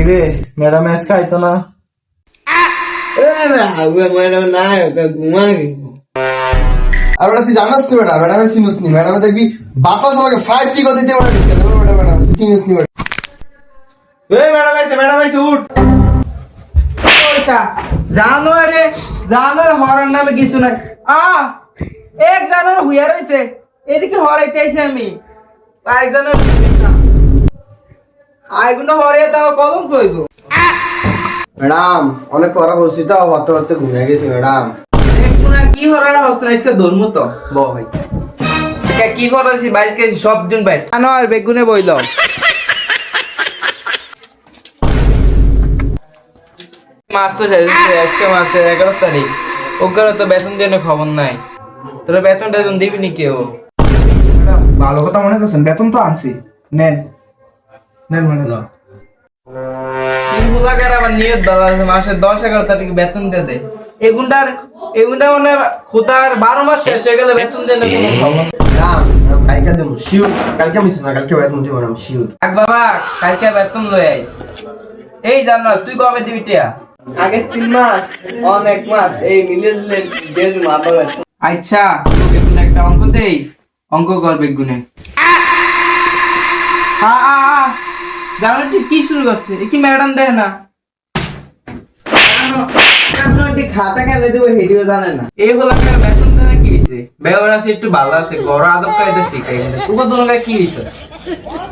কিরে ম্যাডাম আজ খাইতো না? ম্যাডাম নাই ঘুমা আর ওটা তুই জানাস তো বেটা, ম্যাডামের চিনুস নি, ম্যাডামে দেখবি বাতাস আমাকে 5G দিতে পারে, ম্যাডাম চিনুস নি। এই ম্যাডাম আইছে উঠ। ওইসা জানোয়ারে হরার নামে কিছু নাই। এক জানোয়ার হুইয়া রইছে, এদিকে হরাইতেছি আমি। একজনের আইগুলো হরিয়ে দাও কলম কইব। ম্যাডাম অনেক পড়া বসছি তো, ভাবতে ভাবতে ঘুমিয়ে গেছি ম্যাডাম। কি হরাটা হচ্ছে না আজকে ধর্ম তো ভাই কি করেছি বাইরে সব দিন বাইরে আনো আর বেগুনে বইল মাস তো আজকে মাসের 11 তারিখ, ওগুলো তো বেতন দিয়ে খবর নাই। তোরা বেতনটা দিবি নি কেউ? ভালো কথা মনে করছেন, বেতন তো আনছি, নেন নেন মানে দাও। আবার নিয়ত ভালো আছে, মাসে 10-11 তারিখ বেতন দিয়ে দেয়। এগুন্ডা মানে খোদার 12 মাস শেষ হয়ে গেলে বেতন দিয়ে কোনো খবর। কালকে দেবো শিওর, কালকে মিস না, কালকে বেতন দিব ম্যাডাম শিওর। থাক বাবা, কালকে বেতন লয়ে আইস। এই জানো তুই কবে দিবি টিয়া? আগের 3 মাস অনেক মাস এই মিলিয়ে দিলে দেড় মাস হবে। আচ্ছা বেগুনে একটা অঙ্ক দেই, অঙ্ক কর বেগুনে। জানো তুই কি শুরু করছে? কি ম্যাডাম দেয় না খাতা কেন দেবো হেডিও জানে না। এই হলো বেতন দেয় কি হয়েছে? ব্যবহার আছে একটু ভালো আছে, বড় আদব কায়দা শিখাই তোকে তোমাকে কি হয়েছে?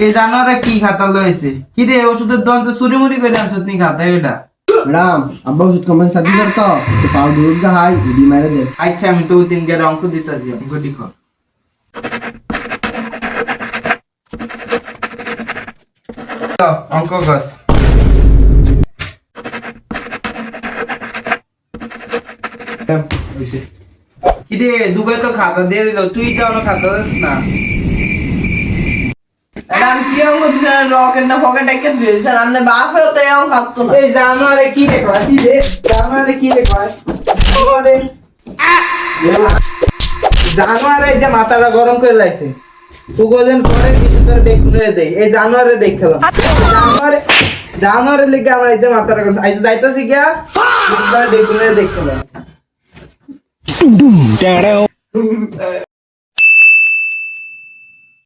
এই জানোয়ারে কি খাতা লয়েছে? কি রে ওষুধের দোকান তো চুরি মুড়ি করে আনছো তুমি খাতা এটা? ম্যাডাম আব্বা ওষুধ কোম্পানি সাথে করতো তো পাও দূর হাই ইডি মেরে দে। আচ্ছা আমি তো 3 গের অঙ্ক দিতেছি, অঙ্ক লিখো। অঙ্ক কর। কিরে দুগে তো খাতা দিয়ে দিল, তুই তো আমার খাতা দিস না। ম্যাডাম কি অঙ্ক দিছেন? রকেট না ফকেট একটা দিয়েছেন, আপনি বাপেও তো এই অঙ্ক কাটতো না। এই জানোয়ারে কি রে কয়? কি রে জানোয়ারে কি রে কয়? জানোয়ারে এই যে মাথাটা গরম করে লাইছে, তুই বলেন পরে কিছু তোর বেগুনে দেই। এই জানোয়ারে দেখলাম জানোয়ারে লিখে আমার এই যে মাথাটা গরম আইছে, যাইতাছি গিয়া বেগুনে দেখলাম।